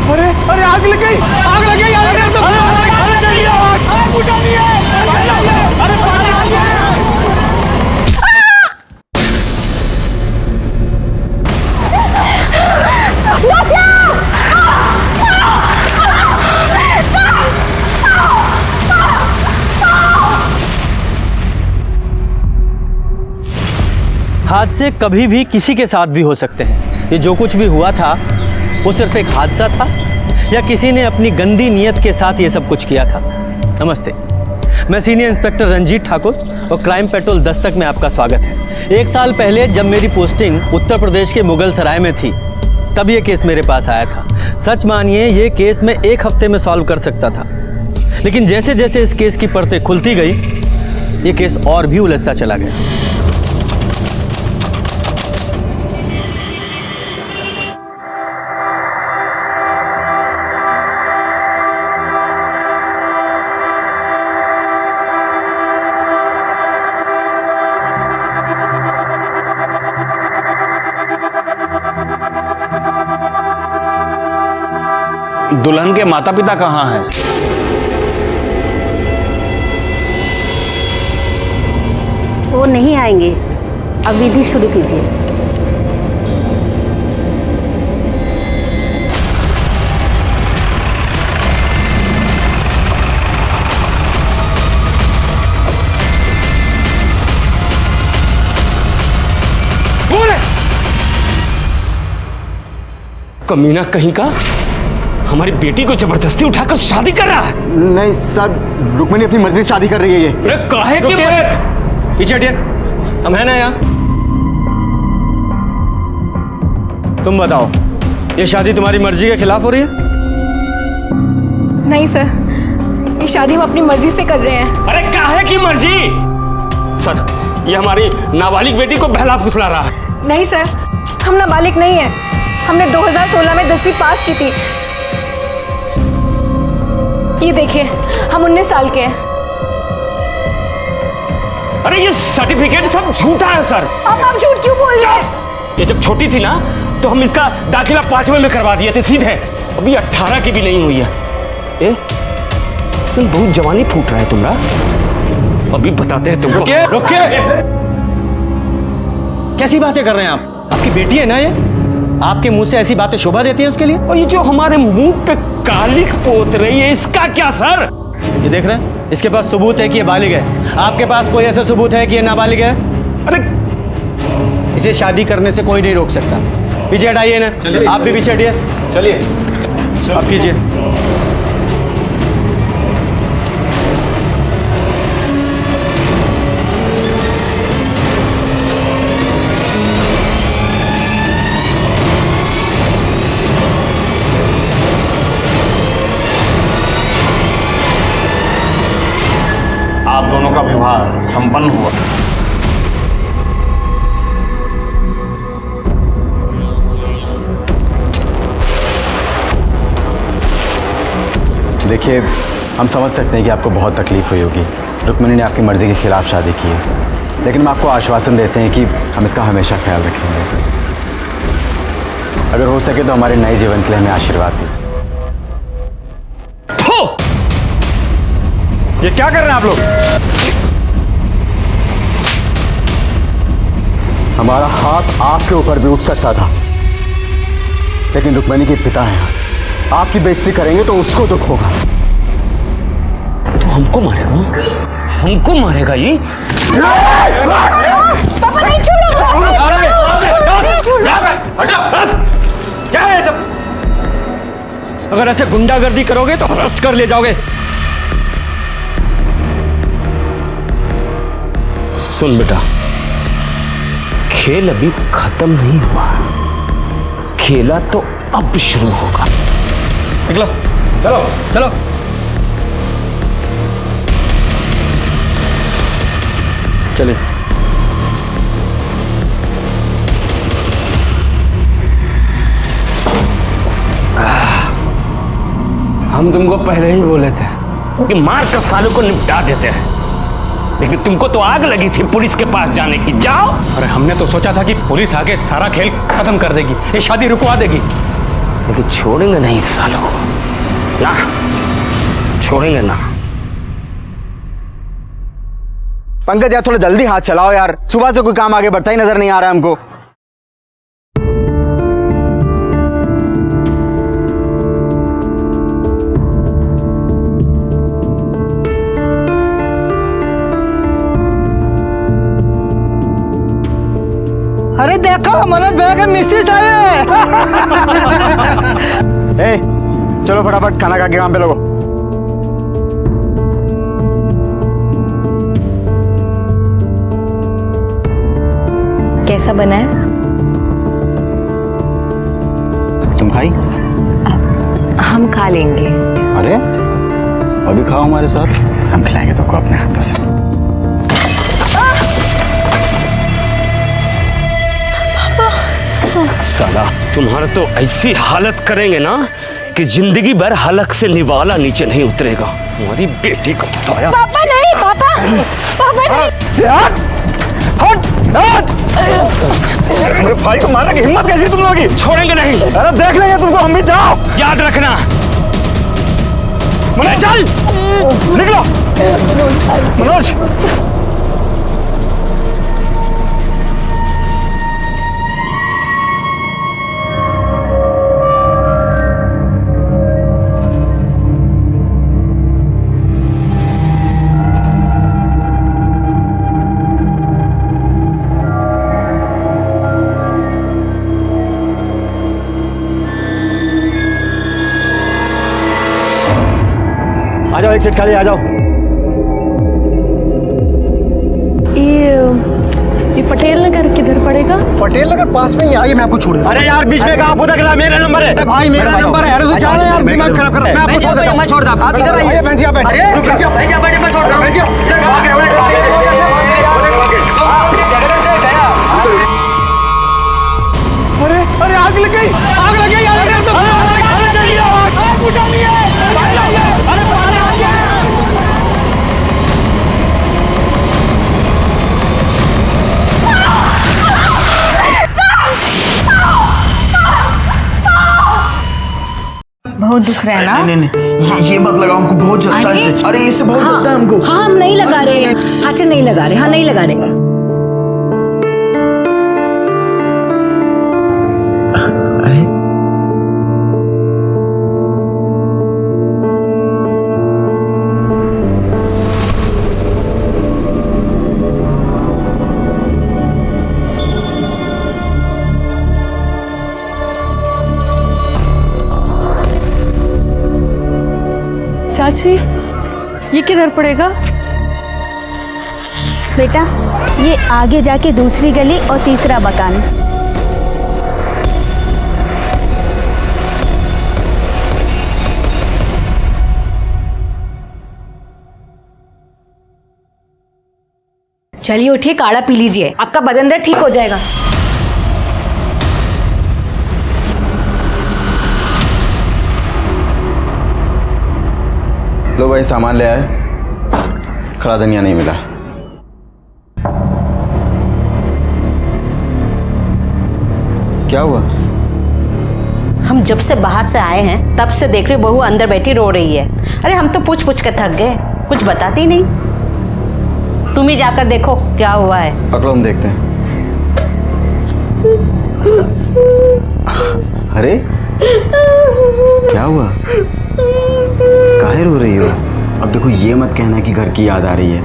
अरे अरे आग लग गई, आग लग गई, आग लग गई। अरे बुझा नहीं है। अरे पानी आ गया। हादसे कभी भी किसी के साथ भी हो सकते हैं। ये जो कुछ भी हुआ था वो सिर्फ एक हादसा था या किसी ने अपनी गंदी नियत के साथ ये सब कुछ किया था। नमस्ते, मैं सीनियर इंस्पेक्टर रंजीत ठाकुर और क्राइम पेट्रोल दस्तक में आपका स्वागत है। 1 साल पहले जब मेरी पोस्टिंग उत्तर प्रदेश के मुगल सराय में थी तब ये केस मेरे पास आया था। सच मानिए ये केस मैं 1 हफ्ते में सॉल्व कर सकता था, लेकिन जैसे जैसे इस केस की परतें खुलती गई ये केस और भी उलझता चला गया। दुल्हन के माता पिता कहाँ हैं? वो नहीं आएंगे, अब विधि शुरू कीजिए। कमीना कहीं का हमारी बेटी को जबरदस्ती उठाकर शादी कर रहा है। नहीं सर, रुक्मिणी अपनी मर्जी से शादी कर रही है। ये अरे काहे के पीछे हटिए, हम है ना यहाँ। तुम बताओ, ये शादी तुम्हारी मर्जी के खिलाफ हो रही है? नहीं सर, ये शादी हम अपनी मर्जी से कर रहे हैं। अरे काहे की मर्जी? सर, ये हमारी नाबालिग बेटी को बहला फुसला रहा है। नहीं सर, हम नाबालिग नहीं है। हमने 2016 में 10वीं पास की थी। ये देखिए, हम 19 साल के हैं। अरे ये सर्टिफिकेट सब झूठा है सर। अब आप झूठ क्यों बोल रहे हैं? ये जब छोटी थी ना तो हम इसका दाखिला 5वें में करवा दिए थे सीधे। अभी 18 की भी नहीं हुई है। ए, तुम बहुत जवानी फूट रहा है तुम्हारा। अभी बताते हैं तुमको। रुकिए, रुकिए। कैसी बातें कर रहे हैं आप? आपकी बेटी है ना ये? आपके मुंह से ऐसी बातें शोभा देती हैं उसके लिए? और ये जो हमारे मुंह पे कालिख पोत रही है इसका क्या सर? ये देख रहे हैं, इसके पास सबूत है कि ये बालिग है। आपके पास कोई ऐसा सबूत है कि ये नाबालिग है? अरे इसे शादी करने से कोई नहीं रोक सकता। पीछे हटाइए ना, आप भी पीछे हटिए। चलिए, आप कीजिए। आप दोनों का विवाह संपन्न हुआ। देखिए, हम समझ सकते हैं कि आपको बहुत तकलीफ हुई होगी। रुक्मिणी ने आपकी मर्जी के खिलाफ शादी की है, लेकिन हम आपको आश्वासन देते हैं कि हम इसका हमेशा ख्याल रखेंगे। अगर हो सके तो हमारे नए जीवन के लिए हमें आशीर्वाद दीजिए। ये क्या कर रहे हैं आप लोग? हमारा हाथ आपके ऊपर भी उठ सकता था, लेकिन रुक्मिणी के पिता हैं। आपकी बेइज्जती करेंगे तो उसको दुख होगा। तो हमको मारेगा? हमको मारेगा ये? पापा नहीं, छोड़ो। क्या है सब? अगर ऐसे गुंडागर्दी करोगे तो अरेस्ट कर ले जाओगे। सुन बेटा, खेल अभी खत्म नहीं हुआ, खेला तो अब शुरू होगा। निकलो, चलो चलो। चलिए। हम तुमको पहले ही बोले थे कि मार कर सालों को निपटा देते हैं, लेकिन तुमको तो आग लगी थी पुलिस के पास जाने की। जाओ। अरे हमने तो सोचा था कि पुलिस आके सारा खेल खत्म कर देगी, ये शादी रुकवा देगी, लेकिन छोड़ेंगे नहीं सालों ना, छोड़ेंगे ना। पंकज यार थोड़ा जल्दी हाथ चलाओ यार, सुबह से कोई काम आगे बढ़ता ही नजर नहीं आ रहा है हमको। अरे देखो मनोज भैया के मिसेस आए। ए, चलो फटाफट खाना खा के काम पे लगो। कैसा बना है? तुम खाई? हम खा लेंगे। अरे अभी खाओ हमारे साथ, हम खिलाएंगे तुमको अपने हाथों से। साला तुम्हारा तो ऐसी हालत करेंगे ना कि जिंदगी भर हलक से निवाला नीचे नहीं उतरेगा। हमारी बेटी को फंसाया। पापा नहीं, पापा पापा नहीं। मेरे भाई को मारने की हिम्मत कैसी तुम लोगों की? छोड़ेंगे नहीं। अरे देख लेंगे तुमको, हम भी जाओ। याद रखना। मनोज चल, निकलो। मनोज आ जाओ, एक सीट खाली, आ जाओ। ये पटेल नगर किधर पड़ेगा? पटेल नगर पास में ही आइए, मैं आपको छोड़ दूं। अरे यार बीच में कहाँ पता चला? मेरा नंबर है। अरे भाई मेरा नंबर है। अरे तू जाना यार, दिमाग खराब कर। मैं आपको छोड़ देता हूं। मैं छोड़ता हूं, आप इधर आइए। आइए बैठ जा, बैठ। रुक जा, बैठ जा, बैठ, मैं छोड़ रहा हूं। बैठ जा। अरे अरे आग लग गई, आग लग गई, आग लग गई। अरे जल्दी आओ, कुछ नहीं है। अरे बाहर आ गया। बहुत दुख रहा है ना? नहीं नहीं ये मत लगाओ, हमको बहुत जलता है इससे। अरे इससे बहुत जलता है हमको। हाँ हम नहीं लगा रहे। अच्छा नहीं लगा रहे, हाँ नहीं लगा रहे। अरे चाची ये किधर पड़ेगा? बेटा ये आगे जाके दूसरी गली और तीसरा मकान। चलिए उठिए, काढ़ा पी लीजिए, आपका बदन दर्द ठीक हो जाएगा। लो भाई सामान ले आए, खड़ा धनिया नहीं मिला। क्या हुआ? हम जब से बाहर से आए हैं तब से देख रही हूँ बहू अंदर बैठी रो रही है। अरे हम तो पूछ पूछ के थक गए, कुछ बताती नहीं। तुम ही जाकर देखो क्या हुआ है। पकड़ो हम देखते हैं। अरे क्या हुआ? काहे रो रही हो? अब देखो ये मत कहना कि घर की याद आ रही है।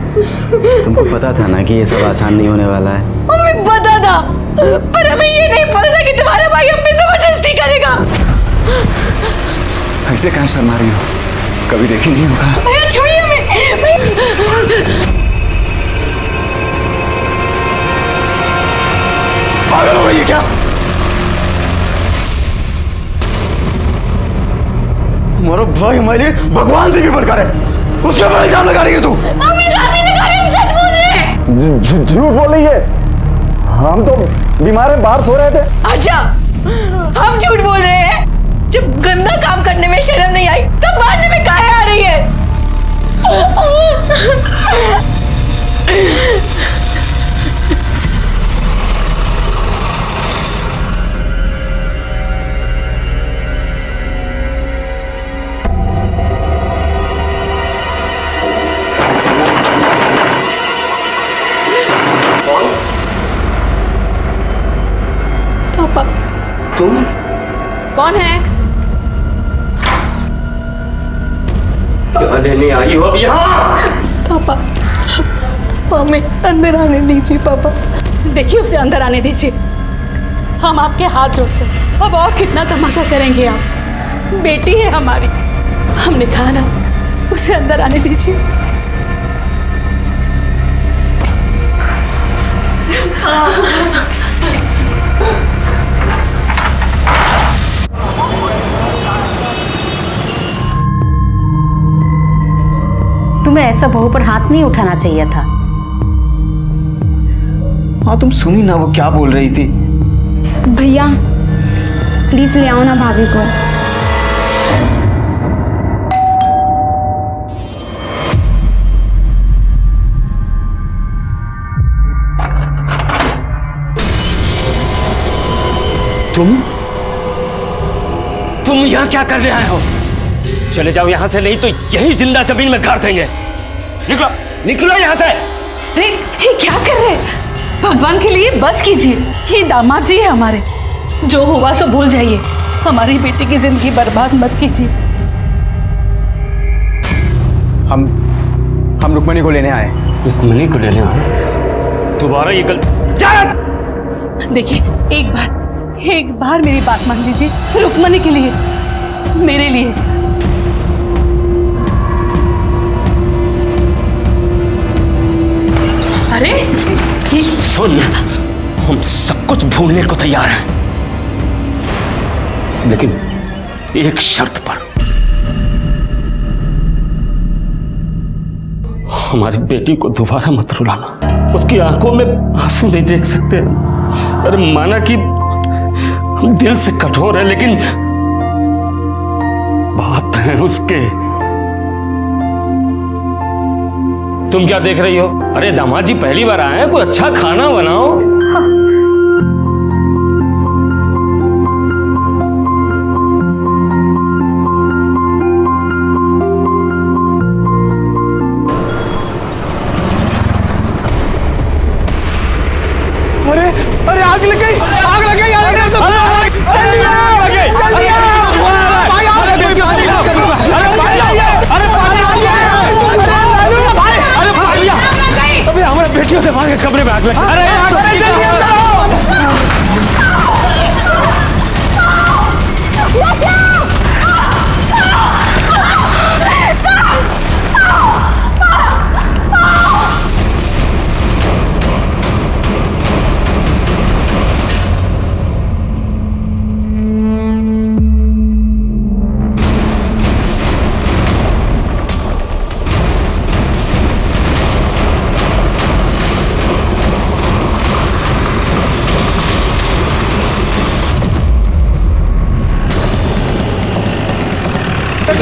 तुमको पता था ना कि ये सब आसान नहीं होने वाला है। हमें पता था, पर हमें ये नहीं पता था कि तुम्हारा भाई हम पे जबरदस्ती करेगा। ऐसे कहाँ शर्मा रही हो? कभी देखी नहीं होगा। भैया छोड़िए हमें। पागल हो गई है क्या? हमारा भाई हमारे लिए भगवान से भी बढ़कर है, उसके ऊपर इल्जाम लगा रही है तू। हम इल्जाम नहीं लगा रहे, हम सच बोल रहे हैं। झूठ बोल रही है। हम तो बीमार हैं, बाहर सो रहे थे। अच्छा हम झूठ बोल रहे हैं? जब गंदा काम करने में शर्म नहीं आई तब मारने में काहे आ रही है? लेने आई हो अब यहाँ? पापा, हमें अंदर आने दीजिए पापा। देखिए उसे अंदर आने दीजिए। हम आपके हाथ जोड़ते हैं। अब और कितना तमाशा करेंगे आप? बेटी है हमारी, हमने कहा ना, उसे अंदर आने दीजिए। तुम्हें ऐसा बहू पर हाथ नहीं उठाना चाहिए था। हाँ तुम सुनी ना वो क्या बोल रही थी। भैया प्लीज ले आओ ना भाभी को। तुम यहाँ क्या करने आए हो? चले जाओ यहाँ से, नहीं तो यही जिंदा जमीन में गाड़ देंगे। निकलो निकलो यहाँ से। अरे ये क्या कर रहे हैं? भगवान के लिए बस कीजिए। ये दामाद जी है हमारे, जो हुआ सो भूल जाइए। हमारी बेटी की जिंदगी बर्बाद मत कीजिए। हम रुक्मणी को लेने आए। रुक्मणी को लेने आए? दोबारा ये देखिए एक बार मेरी बात मान लीजिए। रुक्मणी के लिए, मेरे लिए। अरे ये सुन, हम सब कुछ भूलने को तैयार हैं, लेकिन एक शर्त पर। हमारी बेटी को दोबारा मत रुलाना। उसकी आंखों में आंसू नहीं देख सकते। अरे माना कि दिल से कठोर है, लेकिन बाप है उसके। तुम क्या देख रही हो? अरे दामाद जी पहली बार आए हैं, कोई अच्छा खाना बनाओ। अरे अरे आग लग गई, आग लग गई, आग लग गई। चलिए चलिए भाई, अबे हमारे बेटियों से भाग के कमरे में आग लगी। अरे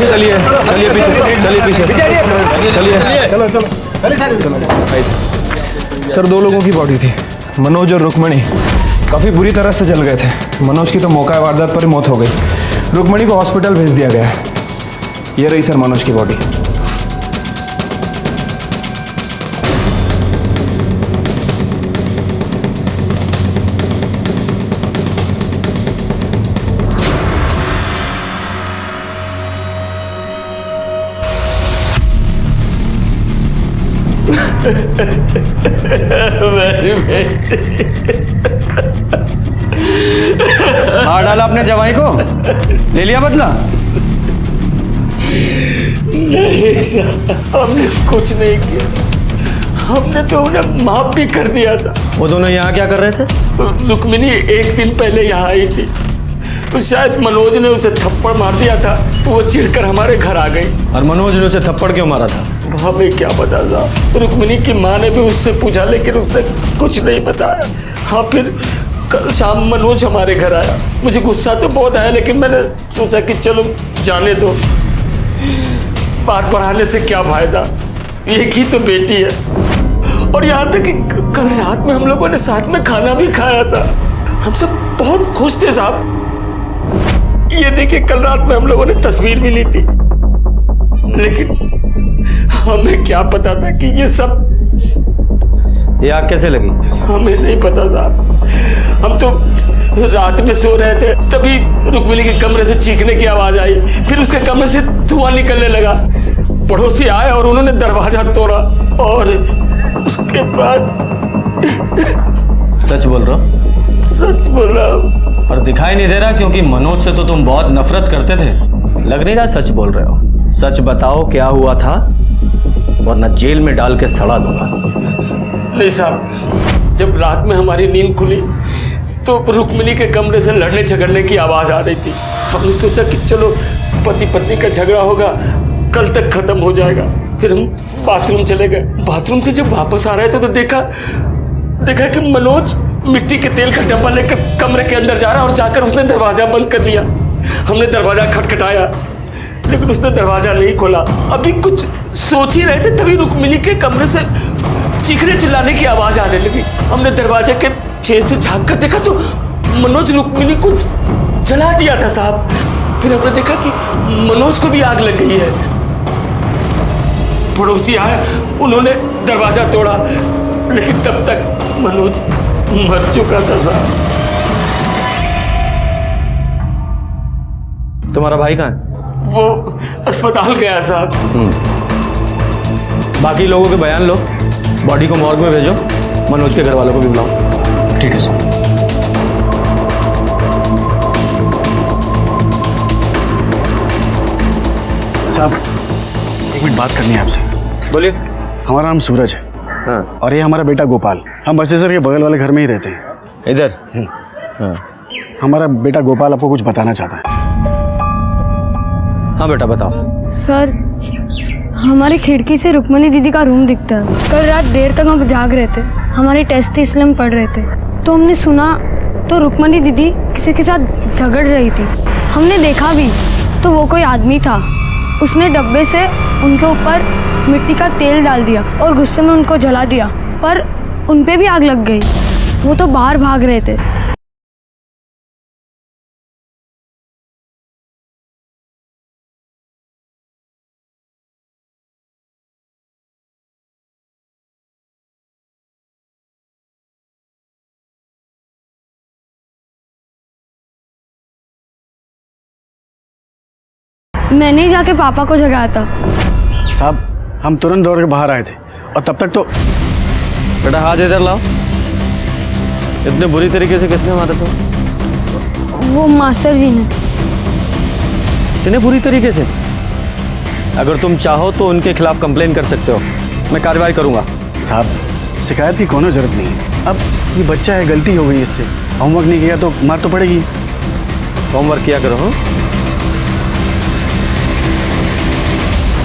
चलिए चलिए पीछे, चलिए पीछे, चलिए चलो चलो। सर 2 लोगों की बॉडी थी, मनोज और रुक्मणी। काफ़ी बुरी तरह से जल गए थे। मनोज की तो मौका वारदात पर ही मौत हो गई। रुक्मणी को हॉस्पिटल भेज दिया गया। ये रही सर मनोज की बॉडी। मार डाला अपने जवाई को, ले लिया बदला? नहीं सर, हमने कुछ नहीं किया। हमने तो उन्हें माफ भी कर दिया था। वो दोनों यहाँ क्या कर रहे थे? रुक्मिणी 1 दिन पहले यहाँ आई थी, तो शायद मनोज ने उसे थप्पड़ मार दिया था, तो वो चिढ़कर हमारे घर आ गई। और मनोज ने उसे थप्पड़ क्यों मारा था? हमें क्या पता था। रुक्मिणी की माँ ने भी उससे पूछा, लेकिन उसने कुछ नहीं बताया। हाँ, फिर कल शाम मनोज हमारे घर आया। मुझे गुस्सा तो बहुत आया, लेकिन मैंने सोचा कि चलो जाने दो, बात बढ़ाने से क्या फायदा, एक ही तो बेटी है। और यहाँ तक कि कल रात में हम लोगों ने साथ में खाना भी खाया था। हम सब बहुत खुश थे साहब। ये देखिए, कल रात में हम लोगों ने तस्वीर भी ली थी, लेकिन हमें क्या पता था कि ये सब। ये आग कैसे लगी? हमें नहीं पता साहब। हम तो रात में सो रहे थे, तभी रुक्मिणी के कमरे से चीखने की आवाज आई, फिर उसके कमरे से धुआं निकलने लगा। पड़ोसी आए और उन्होंने दरवाजा तोड़ा और उसके बाद सच बोल रहे हो? सच बोला। पर दिखाई नहीं दे रहा, क्योंकि मनोज से तो तुम बहुत नफरत करते थे। लग नहीं रहा सच बोल रहे हो। सच बताओ क्या हुआ था, वरना जेल में डाल के सड़ा दूंगा। नहीं साहब, जब रात में हमारी नींद खुली तो रुक्मिणी के कमरे से लड़ने झगड़ने की आवाज आ रही थी। हमने सोचा कि चलो पति पत्नी का झगड़ा होगा, कल तक खत्म हो जाएगा। फिर हम बाथरूम चले गए। बाथरूम से जब वापस आ रहे थे तो देखा कि मनोज मिट्टी के तेल का डब्बा लेकर कमरे के अंदर जा रहा और जाकर उसने दरवाजा बंद कर लिया। हमने दरवाजा खटखटाया लेकिन उसने दरवाजा नहीं खोला। अभी कुछ सोच ही रहे थे तभी रुक्मिणी के कमरे से चीखने चिल्लाने की आवाज आने लगी। हमने दरवाजे के छेद से झांक कर देखा तो मनोज रुक्मिणी को जला दिया था साहब। फिर हमने देखा कि मनोज को भी आग लग गई है। पड़ोसी आए, उन्होंने दरवाजा तोड़ा लेकिन तब तक मनोज मर चुका था साहब। तुम्हारा भाई कहाँ है? वो अस्पताल गया साहब। बाकी लोगों के बयान लो, बॉडी को मॉर्ग में भेजो, मनोज के घर वालों को भी बुलाओ। ठीक है सर। साहब एक मिनट बात करनी है आपसे। बोलिए। हमारा नाम सूरज है। हाँ। और ये हमारा बेटा गोपाल। हम बसेसर के बगल वाले घर में ही रहते हैं। इधर? हाँ। हमारा बेटा गोपाल आपको कुछ बताना चाहता है। हाँ बेटा बताओ। सर, हमारी खिड़की से रुक्मणी दीदी का रूम दिखता है। कल रात देर तक हम जाग रहे थे, हमारी टेस्ट थी इसलिए हम पढ़ रहे थे, तो हमने सुना तो रुक्मणी दीदी किसी के साथ झगड़ रही थी। हमने देखा भी तो वो कोई आदमी था, उसने डब्बे से उनके ऊपर मिट्टी का तेल डाल दिया और गुस्से में उनको जला दिया, पर उन पे भी आग लग गई। वो तो बाहर भाग रहे थे। मैंने ही जाके पापा को जगाया था। साहब हम तुरंत दौड़ के बाहर आए थे और तब तक तो बेटा हाथ इधर लाओ। इतने बुरी तरीके से किसने मारा था? वो मास्टर जी ने। इतने बुरी तरीके से? अगर तुम चाहो तो उनके खिलाफ कंप्लेन कर सकते हो, मैं कार्रवाई करूंगा। साहब शिकायत की कोनो जरूरत नहीं है। अब ये बच्चा है, गलती हो गई इससे, होमवर्क नहीं किया तो मार तो पड़ेगी। होमवर्क किया करो। हाँ?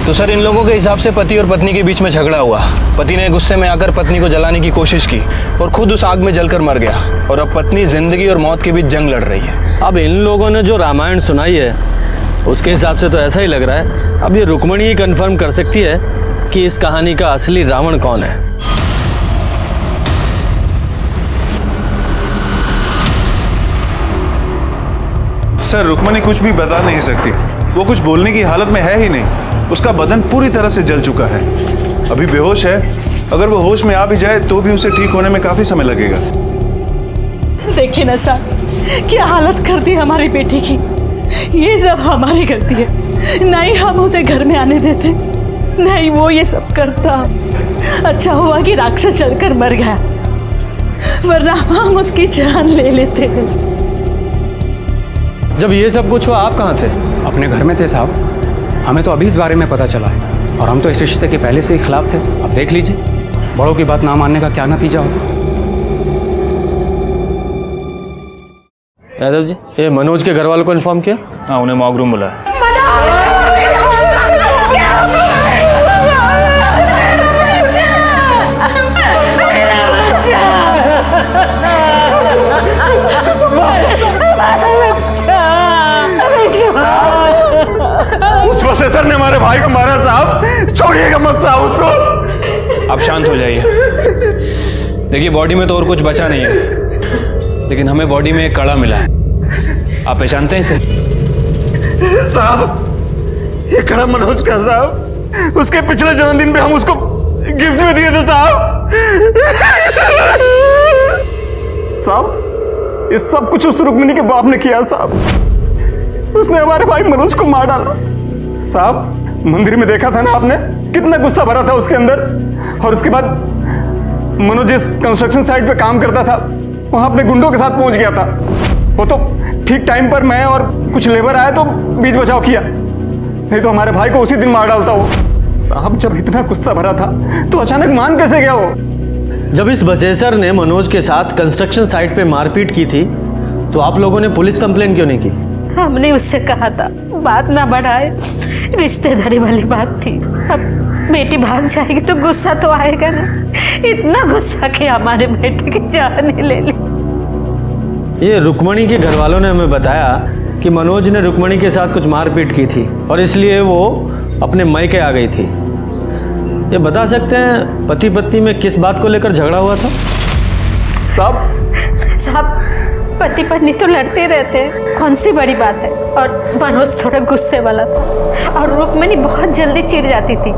तो सर इन लोगों के हिसाब से पति और पत्नी के बीच में झगड़ा हुआ। पति ने गुस्से में आकर पत्नी को जलाने की कोशिश की और खुद उस आग में जलकर मर गया, और अब पत्नी जिंदगी और मौत के बीच जंग लड़ रही है। अब इन लोगों ने जो रामायण सुनाई है उसके हिसाब से तो ऐसा ही लग रहा है। अब ये रुक्मणी ही कंफर्म कर सकती है कि इस कहानी का असली रावण कौन है। सर रुक्मणी कुछ भी बता नहीं सकती, वो कुछ बोलने की हालत में है ही नहीं। उसका बदन पूरी तरह से जल चुका है, अभी बेहोश है। अगर वो होश में आ भी जाए तो भी उसे ठीक होने में काफी समय लगेगा। देखिए ना साहब, क्या हालत कर दी हमारी बेटी की। ये सब हमारी गलती है, नहीं हम उसे घर में आने देते, नहीं वो ये सब करता। अच्छा हुआ कि राक्षस चढ़कर मर गया, वरना हम उसकी जान ले लेते। जब ये सब कुछ हुआ आप कहाँ थे? अपने घर में थे साहब, हमें तो अभी इस बारे में पता चला है, और हम तो इस रिश्ते के पहले से ही खिलाफ थे। अब देख लीजिए बड़ों की बात ना मानने का क्या नतीजा होता। यादव जी, ये मनोज के घर वालों को इन्फॉर्म किया? हाँ, उन्हें मॉर्ग रूम बुलाया। उस प्रोफेसर ने हमारे भाई को मारा साहब, छोड़िएगा मत साहब उसको। आप शांत हो जाइए। देखिए बॉडी में तो और कुछ बचा नहीं है, लेकिन हमें बॉडी में एक कड़ा मिला है। आप पहचानते हैं इसे? साहब ये कड़ा मनोज का साहब, उसके पिछले जन्मदिन पे हम उसको गिफ्ट में दिए थे साहब। साहब ये सब कुछ उस रुक्मिणी के बाप ने किया साहब। उसने हमारे भाई मनोज को मार डाला साहब। मंदिर में देखा था ना आपने, कितना गुस्सा भरा था उसके अंदर। और उसके बाद मनोज जिस कंस्ट्रक्शन साइट पे काम करता था वहां अपने गुंडों के साथ पहुंच गया था। वो तो ठीक टाइम पर मैं और कुछ लेबर आए तो बीच बचाव किया, नहीं तो हमारे भाई को उसी दिन मार डालता वो। साहब जब इतना गुस्सा भरा था तो अचानक मान कैसे गया वो? जब इस बसेसर ने मनोज के साथ कंस्ट्रक्शन साइट पे मारपीट की थी तो आप लोगों ने पुलिस कंप्लेन क्यों नहीं की? हमने उससे कहा था बात ना बढ़ाए, रिश्तेदारी वाली बात थी। अब बेटी भाग जाएगी तो गुस्सा तो आएगा ना। इतना गुस्सा कि हमारे बेटे की जान ही ले ली। ये रुक्मणी के घर वालों ने हमें बताया कि मनोज ने रुक्मणी के साथ कुछ मारपीट की थी और इसलिए वो अपने मायके आ गई थी। ये बता सकते हैं पति पत्नी में किस बात को लेकर झगड़ा हुआ था? साहब पति पत्नी तो लड़ते रहते हैं, कौन सी बड़ी बात है। और मनोज थोड़ा गुस्से वाला था और रुक्मणी बहुत जल्दी चिढ़ जाती थी।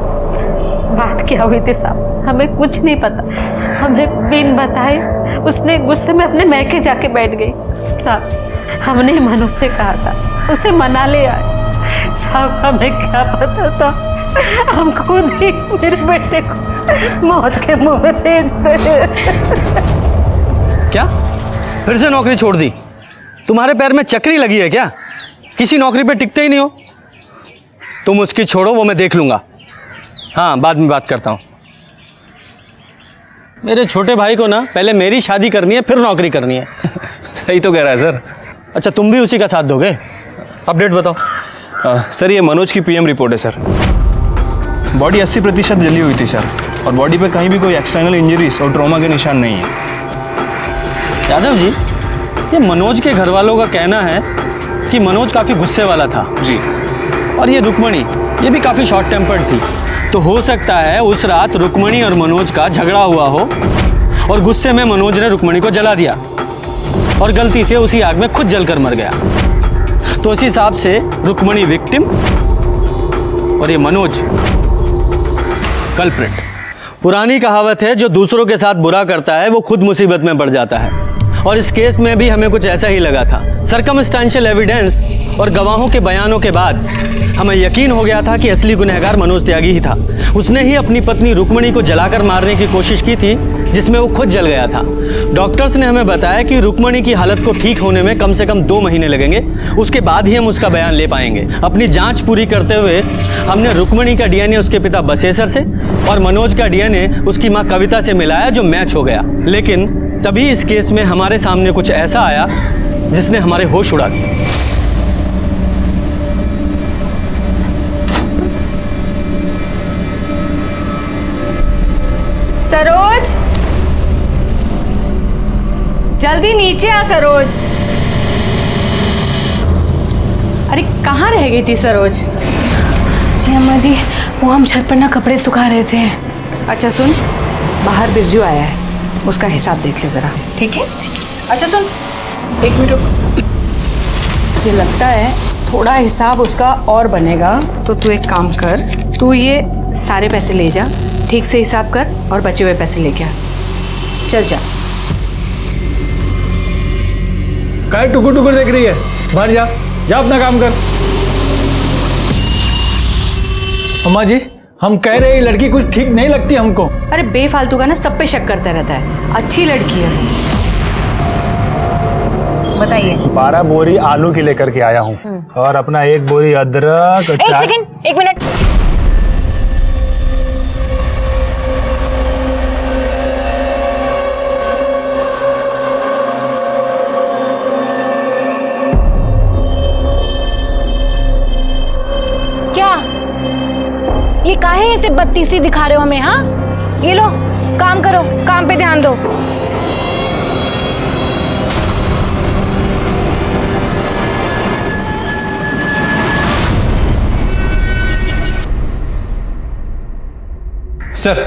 बात क्या हुई थी साहब हमें कुछ नहीं पता। हमें बिन बताए उसने गुस्से में अपने मैके जाके बैठ गई। साहब हमने मनोज से कहा था उसे मना ले आए। साहब हमें क्या पता था, हम खुद ही मेरे बेटे को मौत के मुंह में भेज गए। क्या फिर से नौकरी छोड़ दी? तुम्हारे पैर में चक्री लगी है क्या? किसी नौकरी पे टिकते ही नहीं हो। तुम उसकी छोड़ो, वो मैं देख लूंगा। हाँ बाद में बात करता हूँ। मेरे छोटे भाई को ना पहले मेरी शादी करनी है फिर नौकरी करनी है। सही तो कह रहा है सर। अच्छा तुम भी उसी का साथ दोगे? अपडेट बताओ। सर ये मनोज की पीएम रिपोर्ट है सर। बॉडी 80% जली हुई थी सर, और बॉडी पे कहीं भी कोई एक्सटर्नल इंजरीज और ट्रॉमा के निशान नहीं है। यादव जी ये मनोज के घर वालों का कहना है कि मनोज काफ़ी गुस्से वाला था जी, और ये रुक्मणी ये भी काफ़ी शॉर्ट टेम्पर्ड थी। तो हो सकता है उस रात रुक्मणी और मनोज का झगड़ा हुआ हो और गुस्से में मनोज ने रुक्मणी को जला दिया और गलती से उसी आग में खुद जलकर मर गया। तो इस हिसाब से रुक्मणी विक्टिम और ये मनोज कल्प्रिट। पुरानी कहावत है जो दूसरों के साथ बुरा करता है वो खुद मुसीबत में पड़ जाता है, और इस केस में भी हमें कुछ ऐसा ही लगा था। सर्कमस्टेंशियल एविडेंस और गवाहों के बयानों के बाद हमें यकीन हो गया था कि असली गुनहगार मनोज त्यागी ही था। उसने ही अपनी पत्नी रुक्मणी को जलाकर मारने की कोशिश की थी जिसमें वो खुद जल गया था। डॉक्टर्स ने हमें बताया कि रुक्मणी की हालत को ठीक होने में कम से कम 2 महीने लगेंगे, उसके बाद ही हम उसका बयान ले पाएंगे। अपनी जांच पूरी करते हुए हमने रुक्मणी का डीएनए उसके पिता बसेसर से और मनोज का डीएनए उसकी माँ कविता से मिलाया जो मैच हो गया। लेकिन तभी इस केस में हमारे सामने कुछ ऐसा आया जिसने हमारे होश उड़ा दिए। सरोज जल्दी नीचे आ सरोज। अरे कहाँ रह गई थी सरोज? जी अम्मा जी वो हम छत पर ना कपड़े सुखा रहे थे। अच्छा सुन, बाहर बिरजू आया है, उसका हिसाब देख ले जरा, ठीक है? अच्छा सुन, 1 मिनट रुक। मुझे लगता है थोड़ा हिसाब उसका और बनेगा, तो तू एक काम कर, तू ये सारे पैसे ले जा, ठीक से हिसाब कर और बचे हुए पैसे लेके आ। चल जा। काय टुकुर टुकुर देख रही है? बाहर जा, जा अपना काम कर। अम्मा जी हम कह रहे हैं लड़की कुछ ठीक नहीं लगती हमको। अरे बेफालतू का ना सब पे शक करता रहता है। अच्छी लड़की है। बताइए। 12 बोरी आलू की लेकर के आया हूँ और अपना 1 बोरी अदरक। 1 सेकंड, 1 मिनट। क्या ये काहे ऐसे बत्तीसी दिखा रहे हो हमें? हाँ ये लो काम करो, काम पे ध्यान दो। सर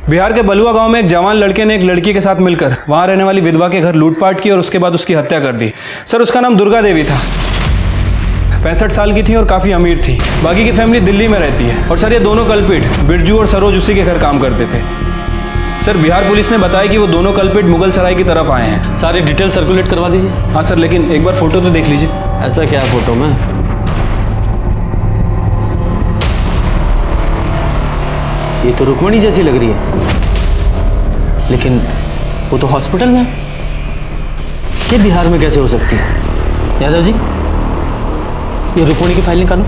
बिहार के बलुआ गांव में एक जवान लड़के ने एक लड़की के साथ मिलकर वहां रहने वाली विधवा के घर लूटपाट की और उसके बाद उसकी हत्या कर दी। सर उसका नाम दुर्गा देवी था, 65 साल की थी और काफ़ी अमीर थी। बाकी की फैमिली दिल्ली में रहती है। और सर ये दोनों कल्पिट बिरजू और सरोज उसी के घर काम करते थे। सर बिहार पुलिस ने बताया कि वो दोनों कल्पिट मुगल सराय की तरफ आए हैं। सारी डिटेल सर्कुलेट करवा दीजिए। हाँ सर, लेकिन एक बार फोटो तो देख लीजिए। ऐसा क्या है फोटो में? ये तो रुक्मणी जैसी लग रही है, लेकिन वो तो हॉस्पिटल में है। ये बिहार में कैसे हो सकती है? यादव जी, ये रुक्मणी की फाइल निकालो।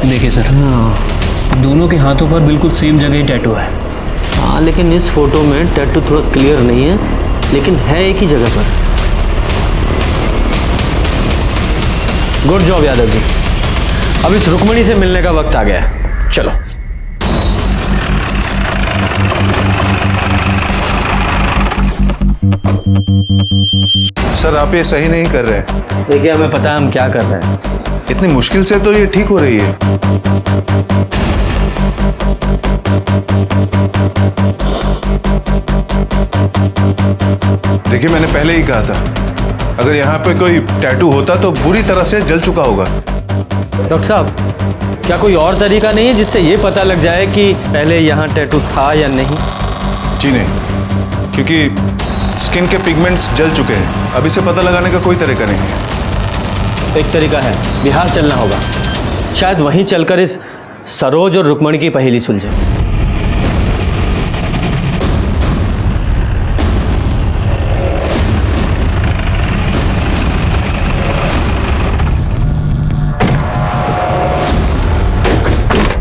देखिए सर, दोनों के हाथों पर बिल्कुल सेम जगह ही टैटू है। हाँ, लेकिन इस फोटो में टैटू थोड़ा क्लियर नहीं है, लेकिन है एक ही जगह पर। Good job Yadav ji. अब इस रुक्मणी से मिलने का वक्त आ गया है, चलो। सर, आप ये सही नहीं कर रहे हैं। देखिए, हमें पता है हम क्या कर रहे हैं। इतनी मुश्किल से तो ये ठीक हो रही है। देखिए, मैंने पहले ही कहा था, अगर यहाँ पे कोई टैटू होता तो बुरी तरह से जल चुका होगा। डॉक्टर साहब, क्या कोई और तरीका नहीं है जिससे ये पता लग जाए कि पहले यहाँ टैटू था या नहीं? जी नहीं, क्योंकि स्किन के पिगमेंट्स जल चुके हैं। अब इसे पता लगाने का कोई तरीका नहीं है। एक तरीका है, बिहार चलना होगा। शायद वहीं चलकर इस सरोज और रुक्मणी की पहेली सुलझे।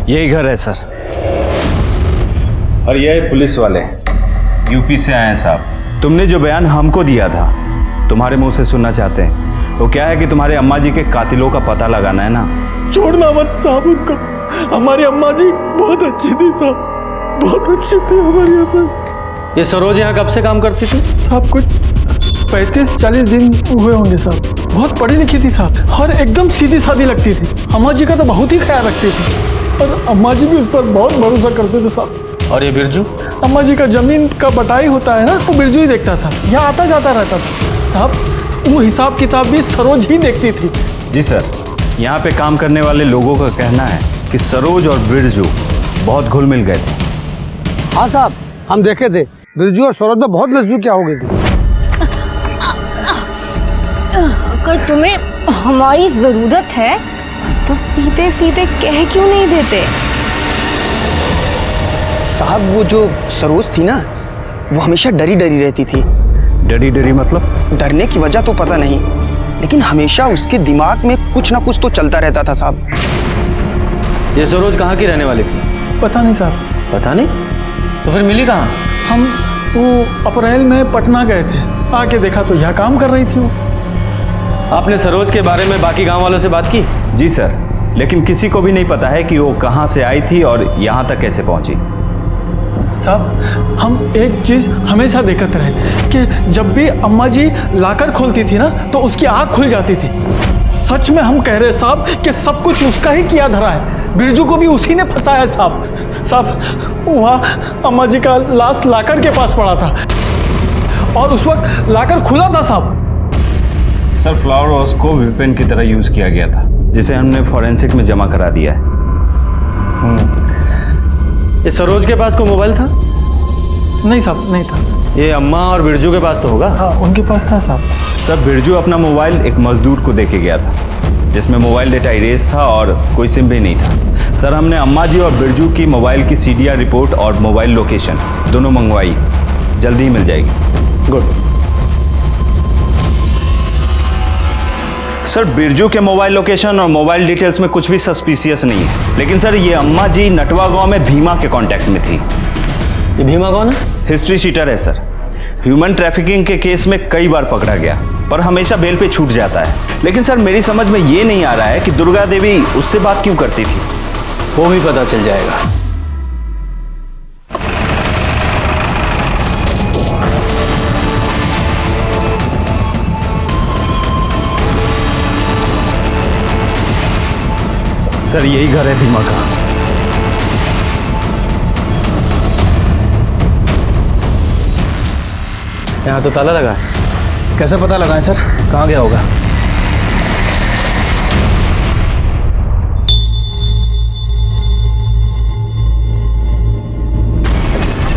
यही घर है सर। और ये पुलिस वाले यूपी से आए हैं साहब। तुमने जो बयान हमको दिया था, तुम्हारे मुंह से सुनना चाहते हैं। वो क्या है कि तुम्हारे अम्मा जी के कातिलों का पता लगाना है ना। छोड़ना मत साहब उनको। हमारी अम्मा जी बहुत अच्छी थी साहब, बहुत अच्छी थी हमारी अम्मा। ये सरोज यहाँ कब से काम करती थी? साहब कुछ 35-40 दिन हुए होंगे साहब। बहुत पढ़ी लिखी थी साहब, और एकदम सीधी सादी लगती थी। अम्मा जी का तो बहुत ही ख्याल रखती थी, और अम्मा जी भी उस पर बहुत भरोसा करते थे साहब। और ये बिरजू? अम्मा जी का जमीन का बटाई होता है ना, वो बिरजू ही देखता था। यहाँ आता जाता रहता था साहब। वो हिसाब किताब भी सरोज ही देखती थी। जी सर, यहाँ पे काम करने वाले लोगों का कहना है कि सरोज और बिरजू बहुत घुल मिल गए थे। हाँ साहब, हम देखे थे, बिरजू और सरोज में बहुत नजदीकियाँ हो गई थी। अगर तुम्हें हमारी जरूरत है तो सीधे सीधे कह क्यों नहीं देते? साहब, वो जो सरोज थी ना, वो हमेशा डरी डरी रहती थी। डरी डरी मतलब? डरने की वजह तो पता नहीं, लेकिन हमेशा उसके दिमाग में कुछ ना कुछ तो चलता रहता था साहब। ये सरोज कहाँ की रहने वाली थी? पता नहीं साहब। पता नहीं? तो फिर मिली कहाँ? हम वो अप्रैल में पटना गए थे, आके देखा तो यहाँ काम कर रही थी वो। आपने सरोज के बारे में बाकी गांव वालों से बात की? जी सर, लेकिन किसी को भी नहीं पता है कि वो कहाँ से आई थी और यहाँ तक कैसे पहुँची। साहब, हम एक चीज हमेशा देखते रहे कि जब भी अम्मा जी लाकर खोलती थी ना, तो उसकी आँख खुल जाती थी। सच में हम कह रहे साहब कि सब कुछ उसका ही किया धरा है। बिरजू को भी उसी ने फंसाया साहब। साहब, वहाँ अम्मा जी का लाश लाकर के पास पड़ा था, और उस वक्त लाकर खुला था साहब। सर, फ्लावर वॉश को वेपन की तरह यूज किया गया था, जिसे हमने फॉरेंसिक में जमा करा दिया है। ये सरोज के पास कोई मोबाइल था? नहीं साहब, नहीं था। ये अम्मा और बिरजू के पास तो होगा? हाँ, उनके पास था साहब। सर, बिरजू अपना मोबाइल एक मजदूर को दे के गया था, जिसमें मोबाइल डेटा इरेज था और कोई सिम भी नहीं था। सर, हमने अम्मा जी और बिरजू की मोबाइल की CDR रिपोर्ट और मोबाइल लोकेशन दोनों मंगवाई। जल्दी ही मिल जाएगी। गुड। सर, बिरजू के मोबाइल लोकेशन और मोबाइल डिटेल्स में कुछ भी सस्पिशियस नहीं है, लेकिन सर ये अम्मा जी नटवा गांव में भीमा के कांटेक्ट में थी। ये भीमा कौन है? हिस्ट्री शीटर है सर। ह्यूमन ट्रैफिकिंग के केस में कई बार पकड़ा गया, पर हमेशा बेल पे छूट जाता है। लेकिन सर, मेरी समझ में ये नहीं आ रहा है कि दुर्गा देवी उससे बात क्यों करती थी। वो भी पता चल जाएगा। सर, यही घर है भीमा का। यहाँ तो ताला लगा है। कैसे पता लगाएं सर, कहाँ गया होगा?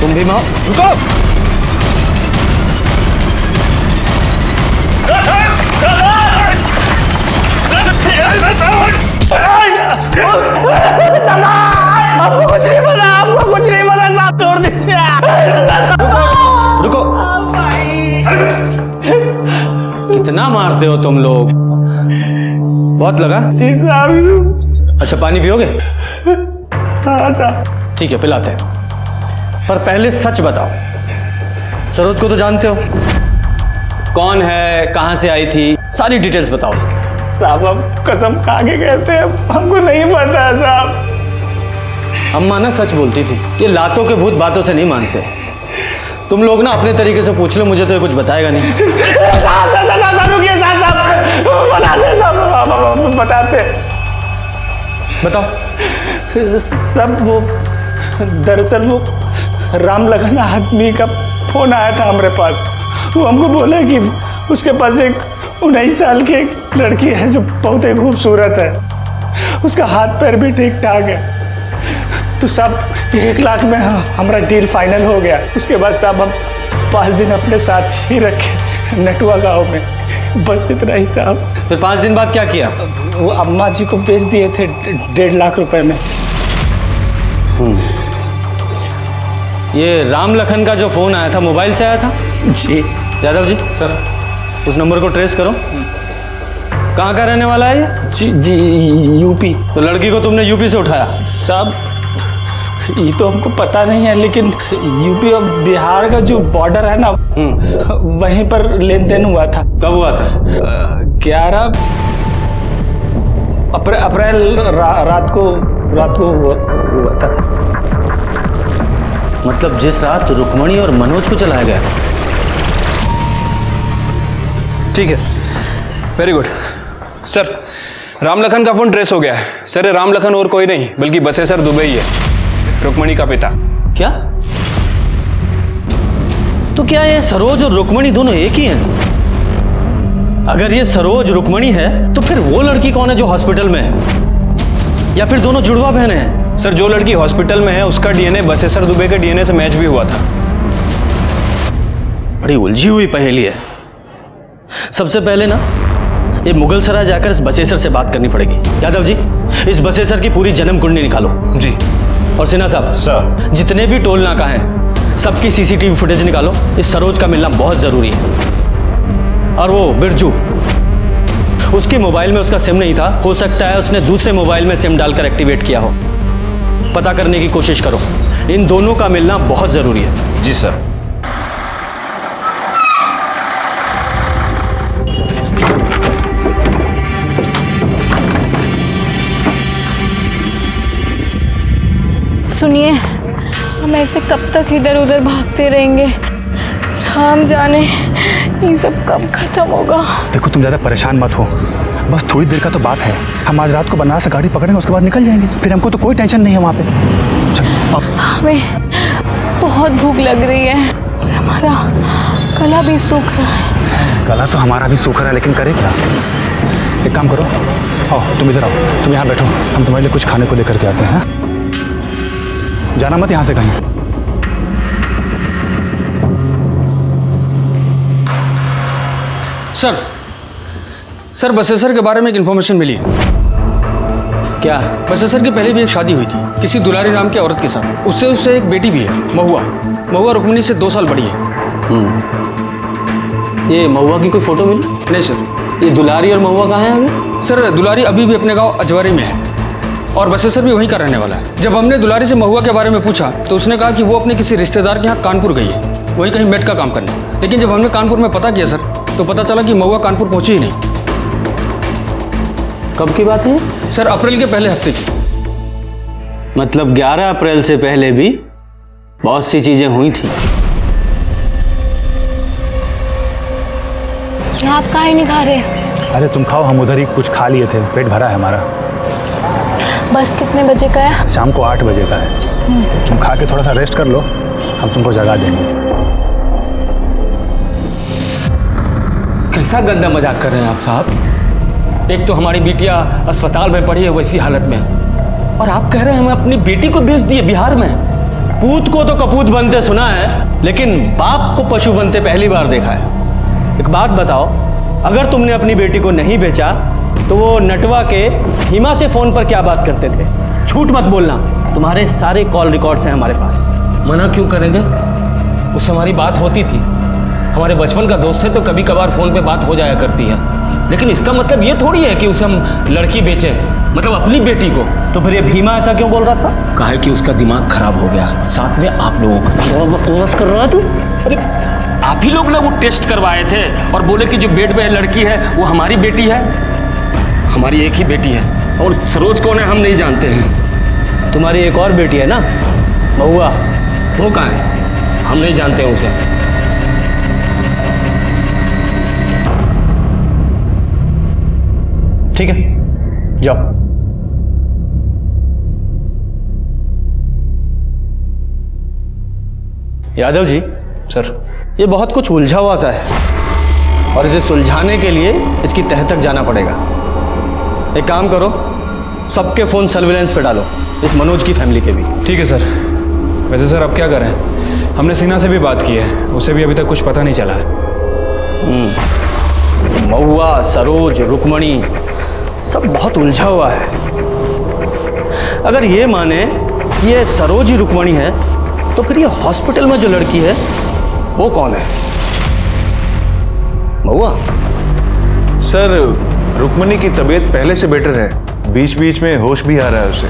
तुम भीमा, रुको। आपको कुछ नहीं पता, आपको कुछ नहीं पता साहब, छोड़ दीजिए। रुको। कितना मारते हो तुम लोग? बहुत लगा? जी साहब। अच्छा पानी पियोगे? हाँ साहब। ठीक है पिलाते हैं, पर पहले सच बताओ, सरोज को तो जानते हो? कौन है, कहां से आई थी, सारी डिटेल्स बताओ उसकी। साहब हम कसम खा के कहते हैं, हमको नहीं पता साहब। अम्मा ना सच बोलती थी, ये लातों के भूत बातों से नहीं मानते। तुम लोग ना अपने तरीके से पूछ लो, मुझे तो ये कुछ बताएगा नहीं। साहब रुकिए साहब, बताते साहब, बताते। बताओ। सब वो दरअसल वो राम लगन आदमी का फोन आया था हमारे पास। वो हमको बोला कि उसके पास एक 19 साल की एक लड़की है जो बहुत ही खूबसूरत है, उसका हाथ पैर भी ठीक ठाक है। तो साहब 1 लाख में हमारा डील फाइनल हो गया। उसके बाद साहब हम 5 दिन अपने साथ ही रखे नटुआ गांव में, बस इतना ही साहब। फिर 5 दिन बाद क्या किया? वो अम्मा जी को बेच दिए थे 1.5 लाख रुपए में। ये राम लखन का जो फोन आया था मोबाइल से आया था? जी। यादव जी सर, उस नंबर को ट्रेस करो। कहाँ का रहने वाला है ये? जी यूपी। तो लड़की को तुमने यूपी से उठाया? साहब ये तो हमको पता नहीं है, लेकिन यूपी और बिहार का जो बॉर्डर है ना, वहीं पर लेन देन हुआ था। कब हुआ था? 11 अप्रैल रात को हुआ था। मतलब जिस रात रुक्मणी और मनोज को चलाया गया? ठीक है, very good sir. Ram Lakhan का फोन ट्रेस हो गया है सर। ये राम लखन और कोई नहीं बल्कि बसेसर दुबई है, रुक्मणी का पिता। क्या? तो क्या ये सरोज और रुक्मणी दोनों एक ही हैं? अगर ये सरोज रुक्मणी है तो फिर वो लड़की कौन है जो हॉस्पिटल में है? या फिर दोनों जुड़वा बहनें हैं? सर जो लड़की हॉस्पिटल में है उसका डीएनए बसेसर दुबई के डीएनए से मैच भी हुआ था। बड़ी उलझी हुई पहेली है। सबसे पहले ना ये मुगल सराय जाकर इस बसेसर से बात करनी पड़ेगी। यादव जी इस बसेसर की पूरी जन्म कुंडली निकालो। जी। और सिन्हा साहब सर, जितने भी टोल नाका हैं सबकी सीसीटीवी फुटेज निकालो। इस सरोज का मिलना बहुत जरूरी है। और वो बिरजू, उसके मोबाइल में उसका सिम नहीं था, हो सकता है उसने दूसरे मोबाइल में सिम डालकर एक्टिवेट किया हो। पता करने की कोशिश करो, इन दोनों का मिलना बहुत जरूरी है। जी सर। सुनिए, हम ऐसे कब तक इधर उधर भागते रहेंगे? हम जाने ये सब कब खत्म होगा। देखो तुम ज़्यादा परेशान मत हो, बस थोड़ी देर का तो बात है। हम आज रात को बनारस से गाड़ी पकड़ेंगे, उसके बाद निकल जाएंगे। फिर हमको तो कोई टेंशन नहीं है वहाँ पे। चलो अब। हमें बहुत भूख लग रही है और हमारा गला भी सूख रहा है। गला तो हमारा भी सूख रहा है, लेकिन करे क्या? एक काम करो, आओ तुम इधर आओ, तुम यहाँ बैठो, हम तुम्हारे लिए कुछ खाने को लेकर के आते हैं। जाना मत यहाँ से कहीं। सर बसेसर के बारे में एक इन्फॉर्मेशन मिली है। क्या? बसेसर की पहले भी एक शादी हुई थी किसी दुलारी नाम की औरत के साथ। उससे एक बेटी भी है, महुआ रुक्मिणी से 2 साल बड़ी है। ये महुआ की कोई फोटो मिली? नहीं सर। ये दुलारी और महुआ कहाँ है अभी? सर दुलारी अभी भी अपने गांव अजवारी में है और बसेसर भी वहीं का रहने वाला है। जब हमने दुलारी से महुआ के बारे में पूछा तो उसने कहा कि वो अपने किसी रिश्तेदार के यहाँ कानपुर गई है, वहीं कहीं मेट का काम करने। लेकिन जब हमने कानपुर में पता किया सर, तो पता चला कि महुआ कानपुर पहुंची ही नहीं। कब की बात है? सर अप्रैल के पहले हफ्ते की। मतलब 11 अप्रैल से पहले भी बहुत सी चीजें हुई थी। आप काहे नहीं खा रहे? अरे तुम खाओ, हम उधर ही कुछ खा लिए थे, पेट भरा है हमारा। बस कितने बजे का है? शाम को 8 बजे का है। तुम खा के थोड़ा सा रेस्ट कर लो, हम तुमको जगा देंगे। कैसा गंदा मजाक कर रहे हैं आप साहब? एक तो हमारी बिटिया अस्पताल में पड़ी है वैसी हालत में, और आप कह रहे हैं हमें अपनी बेटी को भेज दिए बिहार में। पूत को तो कपूत बनते सुना है, लेकिन बाप को पशु बनते पहली बार देखा है। एक बात बताओ, अगर तुमने अपनी बेटी को नहीं बेचा तो वो नटवा के हिमा से फोन पर क्या बात करते थे? झूठ मत बोलना, तुम्हारे सारे कॉल रिकॉर्ड्स हैं हमारे पास। मना क्यों करेंगे? उससे हमारी बात होती थी, हमारे बचपन का दोस्त है, तो कभी कभार फोन पे बात हो जाया करती है। लेकिन इसका मतलब ये थोड़ी है कि उसे हम लड़की बेचें, मतलब अपनी बेटी को। तो फिर ये भीमा ऐसा क्यों बोल रहा था? कहा है कि उसका दिमाग खराब हो गया, साथ में आप लोगों का। क्या बकवास कर रहा है तू? अरे आप ही लोग ना वो टेस्ट करवाए थे और बोले कि जो बेड में लड़की है वो हमारी बेटी है। हमारी एक ही बेटी है, और सरोज कौन है हम नहीं जानते हैं। तुम्हारी एक और बेटी है ना, महुआ, वो कहाँ है? हम नहीं जानते हैं उसे। ठीक है, जाओ। यादव जी। सर, ये बहुत कुछ उलझा हुआ सा है और इसे सुलझाने के लिए इसकी तह तक जाना पड़ेगा। एक काम करो, सबके फ़ोन सर्विलेंस पे डालो, इस मनोज की फैमिली के भी। ठीक है सर। वैसे सर अब क्या करें, हमने सीना से भी बात की है, उसे भी अभी तक कुछ पता नहीं चला है। महुआ, सरोज, रुक्मणी सब बहुत उलझा हुआ है। अगर ये माने कि ये सरोज ही रुक्मणी है, तो फिर ये हॉस्पिटल में जो लड़की है वो कौन है? महुआ? सर, रुक्मणी की तबीयत पहले से बेटर है, बीच बीच में होश भी आ रहा है उसे,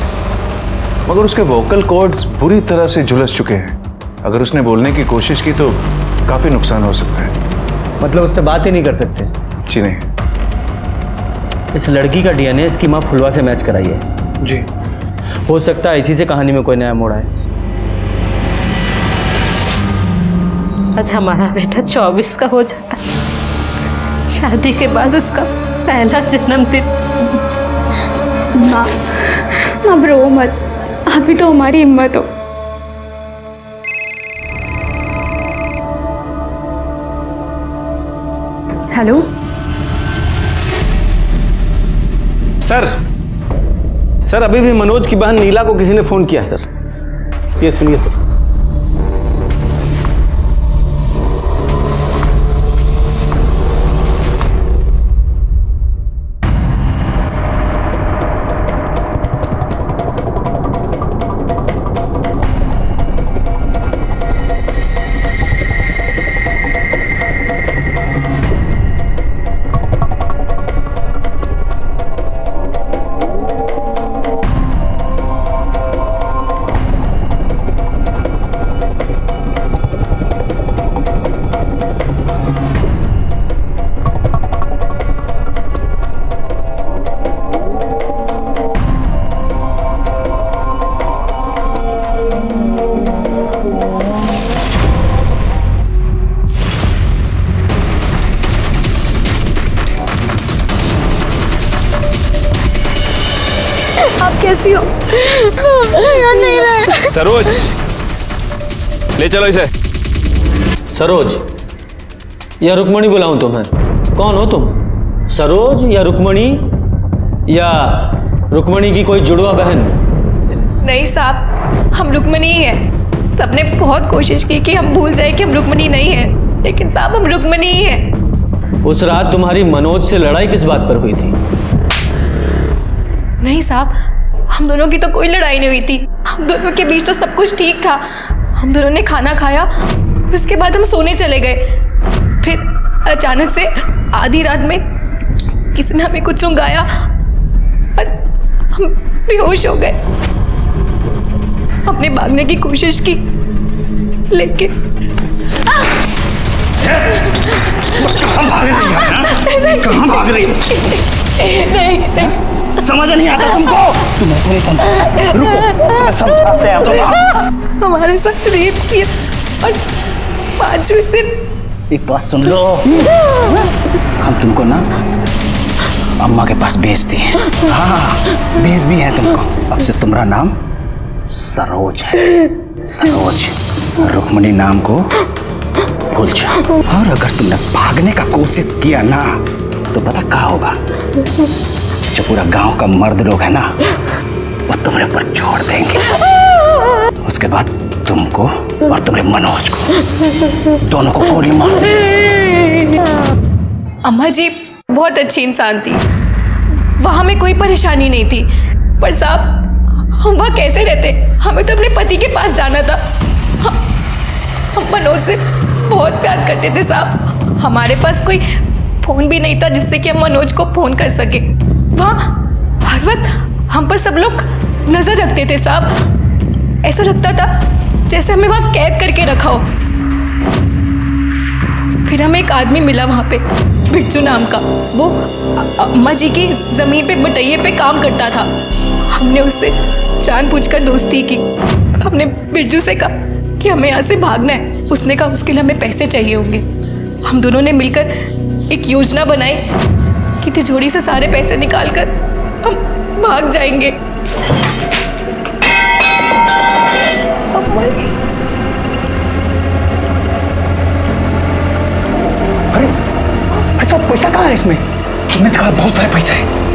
मगर उसके वोकल कॉर्ड्स बुरी तरह से झुलस चुके हैं। अगर उसने बोलने की कोशिश की तो काफी नुकसान हो सकता है। मतलब उससे बात ही नहीं कर सकते? जी नहीं। इस लड़की का डीएनए इसकी माँ फुलवा से मैच कराई है। जी। हो सकता है इसी से कहानी में कोई नया मोड़ आए। आज हमारा बेटा 24 का हो जाता, शादी के बाद उसका पहला जन्मदिन। माँ, अब रो मत, आप भी तो हमारी हिम्मत हो। हेलो सर, अभी भी मनोज की बहन नीला को किसी ने फोन किया सर। ये सुनिए सर। आप कैसी हो? याद नहीं रहे। सरोज, ले चलो इसे। सरोज या रुक्मणी बुलाऊं तुम्हें? कौन हो तुम? सरोज या रुक्मणी, या रुक्मणी की कोई जुड़वा बहन? नहीं साहब, हम रुक्मणी ही हैं। सबने बहुत कोशिश की कि हम भूल जाए कि हम रुक्मणी नहीं हैं, लेकिन साहब हम रुक्मणी ही हैं। उस रात तुम्हारी मनोज से लड़ाई किस बात पर हुई थी? नहीं साहब, हम दोनों की तो कोई लड़ाई नहीं हुई थी। हम दोनों के बीच तो सब कुछ ठीक था। हम दोनों ने खाना खाया, उसके बाद हम सोने चले गए। फिर अचानक से आधी रात में किसी ने हमें कुछ सुंघाया और हम बेहोश हो गए। हमने भागने की कोशिश की, लेकिन कहाँ भाग रही है? कहाँ भाग रही है? नहीं, समझ नहीं आता तुमको? तुम ऐसे नहीं समझ। रुको, समझाते हैं तुम। हमारे साथ रेप किया और 5वें दिन। एक बात सुन लो, हम तुमको ना अम्मा के पास भेज दिए। हाँ, भेज दिए हैं तुमको। अब से तुम्हारा नाम सरोज है। सरोज, रुक्मणी नाम को भूल जाओ। और अगर तुमने भागने का कोशिश किया ना, तो पता क्या होगा? जो पूरा गांव का मर्द लोग है ना, वो तुम्हारे ऊपर छोड़ देंगे। उसके बाद तुमको और तुम्हारे मनोज को, दोनों को गोली मार देंगे। अम्मा जी बहुत अच्छी इंसान थी, वहां में कोई परेशानी नहीं थी। पर साहब, हम वहाँ कैसे रहते? हमें तो अपने पति के पास जाना था। हम मनोज से बहुत प्यार करते थे साहब। हमारे पास कोई फोन भी नहीं था जिससे कि हम मनोज को फोन कर सके। वहाँ हर वक्त हम पर सब लोग नजर रखते थे साहब। ऐसा लगता था जैसे हमें वहाँ कैद करके रखा हो। फिर हमें एक आदमी मिला वहाँ पे, बिट्टू नाम का। वो अम्मा जी की जमीन पे बटैये पे काम करता था। हमने उससे जानबूझकर दोस्ती की। हमने बिट्टू से कहा कि हमें यहाँ से भागना है। उसने कहा उसके लिए हमें पैसे चाहिए होंगे। हम दोनों ने मिलकर एक योजना बनाई कि तिजोरी से सारे पैसे निकालकर हम भाग जाएंगे। अरे ऐसा पैसा कहाँ है इसमें? तुमने कहा बहुत सारे पैसे हैं।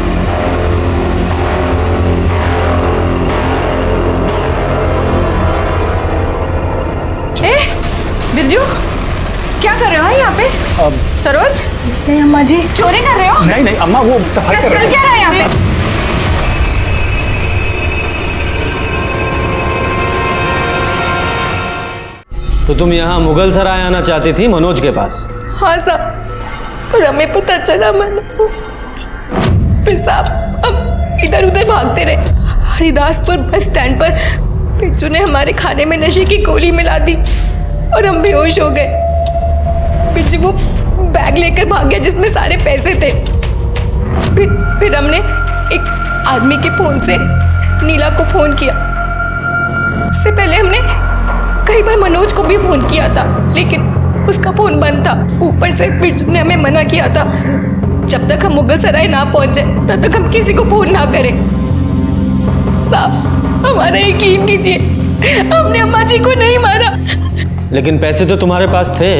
बिरजू, क्या कर रहे हो यहाँ पे? सरोज, नहीं अम्मा जी। चोरी कर रहे हो? नहीं नहीं अम्मा, वो सफाई कर रहे हैं। चल क्या रहा है यहाँ पे? तो तुम यहाँ मुगल सराय आना चाहती थी मनोज के पास? हाँ साहब, और हमें पता चला मनोज। फिर साहब हम इधर उधर भागते रहे। हरिदासपुर बस स्टैंड पर बिट्टू ने हमारे खाने में नशे की गोली मिला दी और हम बेहोश हो गए। बिट्टू वो बैग लेकर भाग गया जिसमें सारे पैसे थे। फिर हमने एक आदमी के फोन से नीला को फोन किया। उससे पहले हमने कई बार मनोज को भी फोन किया था, लेकिन उसका फोन बंद था। ऊपर से बिट्टू ने हमें मना किया था जब तक हम मुगल सराय ना पहुंचे तब तक हम किसी को फोन ना करें। साहब हमारा यकीन कीजिए, हमने अम्मा जी को नहीं मारा। लेकिन पैसे तो तुम्हारे पास थे।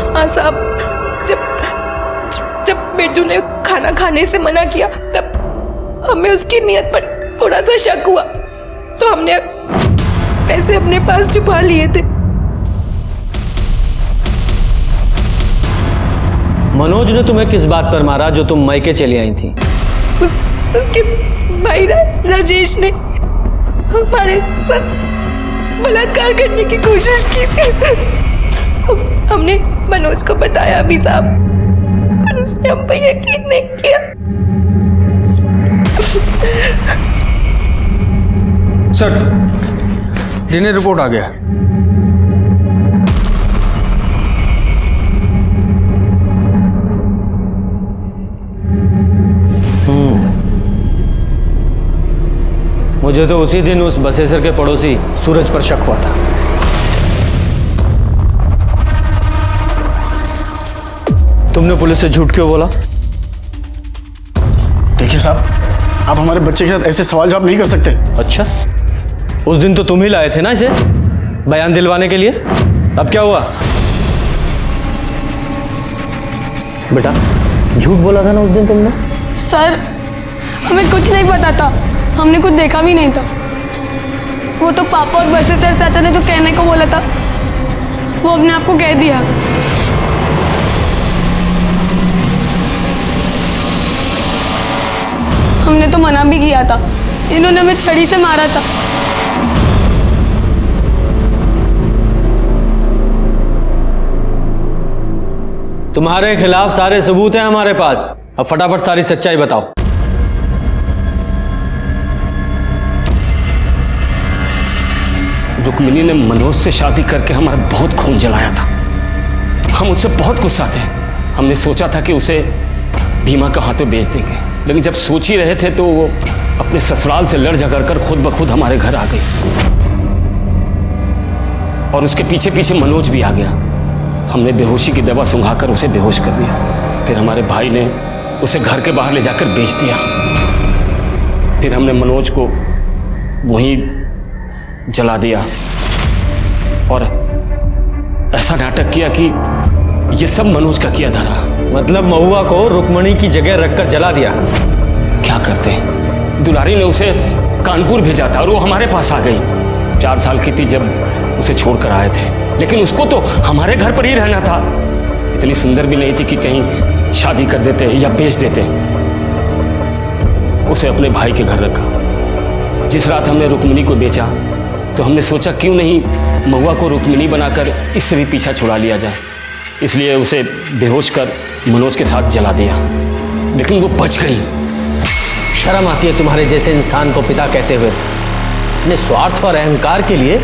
हाँ साहब, जब बिरजू ने खाना खाने से मना किया तब हमें उसकी नीयत पर थोड़ा सा शक हुआ, तो हमने पैसे अपने पास छुपा लिए थे। मनोज ने तुम्हें किस बात पर मारा जो तुम मायके चली आई थी? उसके भाई राजेश ने हमारे साथ बलात्कार करने की कोशिश की थी। हमने मनोज को बताया भी साहब, पर उसने हम पर यकीन नहीं किया। सर, डीएनए रिपोर्ट आ गया है। मुझे तो उसी दिन उस बसेसर के पड़ोसी सूरज पर शक हुआ था। तुमने पुलिस से झूठ क्यों बोला? देखिए साहब, आप हमारे बच्चे के साथ ऐसे सवाल जवाब नहीं कर सकते। अच्छा, उस दिन तो तुम ही लाए थे ना इसे बयान दिलवाने के लिए। अब क्या हुआ? बेटा झूठ बोला था ना उस दिन तुमने। सर हमें कुछ नहीं पता था, हमने कुछ देखा भी नहीं था। वो तो पापा और बसेसर चाचा ने जो कहने को बोला था वो अपने आप को कह दिया। हमने तो मना भी किया था, इन्होंने हमें छड़ी से मारा था। तुम्हारे खिलाफ सारे सबूत हैं हमारे पास। अब फटाफट सारी सच्चाई बताओ। रुक्मिणी ने मनोज से शादी करके हमारा बहुत खून जलाया था। हम उससे बहुत गुस्सा थे। हमने सोचा था कि उसे भीमा के हाथों बेच देंगे, लेकिन जब सोच ही रहे थे तो वो अपने ससुराल से लड़ झगड़ कर खुद ब खुद हमारे घर आ गई। और उसके पीछे पीछे मनोज भी आ गया। हमने बेहोशी की दवा सुंघाकर उसे बेहोश कर दिया। फिर हमारे भाई ने उसे घर के बाहर ले जाकर बेच दिया। फिर हमने मनोज को वहीं जला दिया और ऐसा नाटक किया कि ये सब मनोज का किया धरा। मतलब महुआ को रुक्मणी की जगह रखकर जला दिया। क्या करते, दुलारी ने उसे कानपुर भेजा था और वो हमारे पास आ गई। 4 साल की थी जब उसे छोड़कर आए थे, लेकिन उसको तो हमारे घर पर ही रहना था। इतनी सुंदर भी नहीं थी कि कहीं शादी कर देते या बेच देते। उसे अपने भाई के घर रखा। जिस रात हमने रुक्मिणी को बेचा तो हमने सोचा क्यों नहीं महुआ को रुक्मिणी बनाकर इससे भी पीछा छुड़ा लिया जाए, इसलिए उसे बेहोश कर मनोज के साथ जला दिया, लेकिन वो बच गई। शर्म आती है तुम्हारे जैसे इंसान को पिता कहते हुए। अपने स्वार्थ और अहंकार के लिए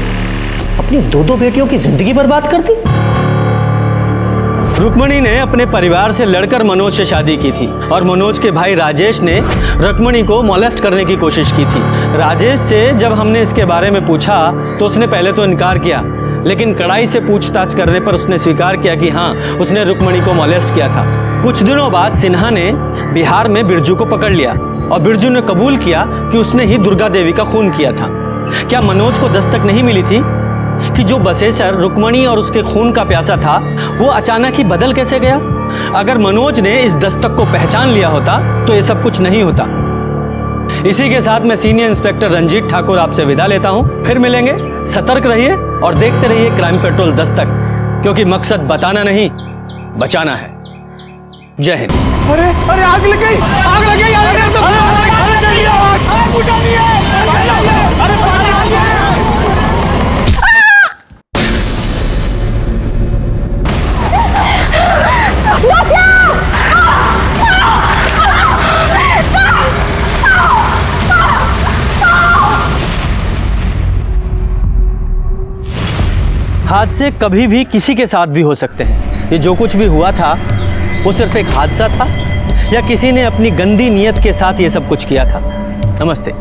अपनी दो बेटियों की जिंदगी बर्बाद कर दी। रुक्मिणी ने अपने परिवार से लड़कर मनोज से शादी की थी और मनोज के भाई राजेश ने रुक्मिणी को मोलेस्ट करने की कोशिश की थी। राजेश से जब हमने इसके बारे में पूछा तो उसने पहले तो इनकार किया, लेकिन कड़ाई से पूछताछ करने पर उसने स्वीकार किया कि हाँ, उसने रुक्मिणी को मोलेस्ट किया था। कुछ दिनों बाद सिन्हा ने बिहार में बिरजू को पकड़ लिया और बिरजू ने कबूल किया कि उसने ही दुर्गा देवी का खून किया था। क्या मनोज को दस्तक नहीं मिली थी कि जो बसेसर रुक्मिणी और उसके खून का प्यासा था वो अचानक ही बदल कैसे गया? अगर मनोज ने इस दस्तक को पहचान लिया होता तो ये सब कुछ नहीं होता। इसी के साथ मैं सीनियर इंस्पेक्टर रंजीत ठाकुर आपसे विदा लेता हूं। फिर मिलेंगे। सतर्क रहिए और देखते रहिए क्राइम पेट्रोल दस्तक, क्योंकि मकसद बताना नहीं, बचाना है। जय हिंद। अरे अरे आग लग गई, आग लग गई, आग लग गई, आग बुझानी है। अरे पानी आ गया। हादसे कभी भी किसी के साथ भी हो सकते हैं। ये जो कुछ भी हुआ था वो सिर्फ एक हादसा था या किसी ने अपनी गंदी नीयत के साथ ये सब कुछ किया था। नमस्ते,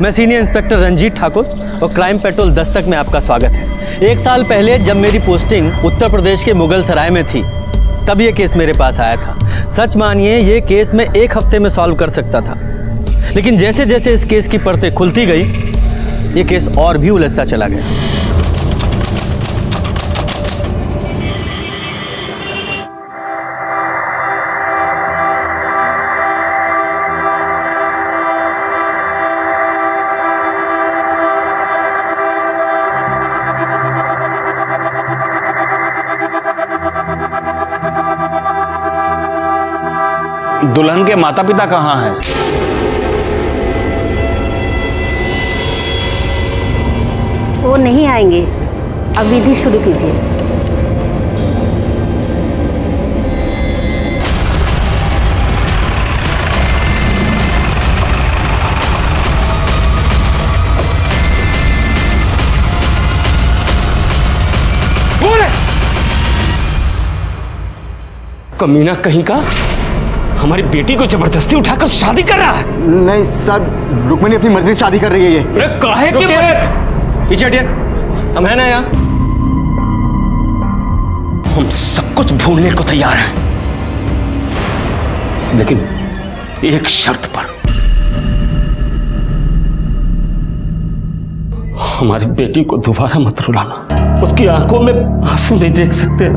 मैं सीनियर इंस्पेक्टर रंजीत ठाकुर और क्राइम पेट्रोल दस्तक में आपका स्वागत है। 1 साल पहले जब मेरी पोस्टिंग उत्तर प्रदेश के मुगल सराय में थी तब ये केस मेरे पास आया था। सच मानिए ये केस मैं 1 हफ्ते में सॉल्व कर सकता था, लेकिन जैसे जैसे इस केस की परतें खुलती गई ये केस और भी उलझता चला गया। दुल्हन के माता पिता कहाँ हैं? वो नहीं आएंगे, अब विधि शुरू कीजिए। कमीना कहीं का हमारी बेटी को जबरदस्ती उठाकर शादी कर रहा है। नहीं सर, रुक्मिणी अपनी मर्जी से शादी कर रही है। ये अरे काहे के पीछे हटिए, हम हैं ना यहाँ। हम सब कुछ भूलने को तैयार हैं, लेकिन एक शर्त पर। हमारी बेटी को दोबारा मत रुलाना, उसकी आंखों में आंसू नहीं देख सकते।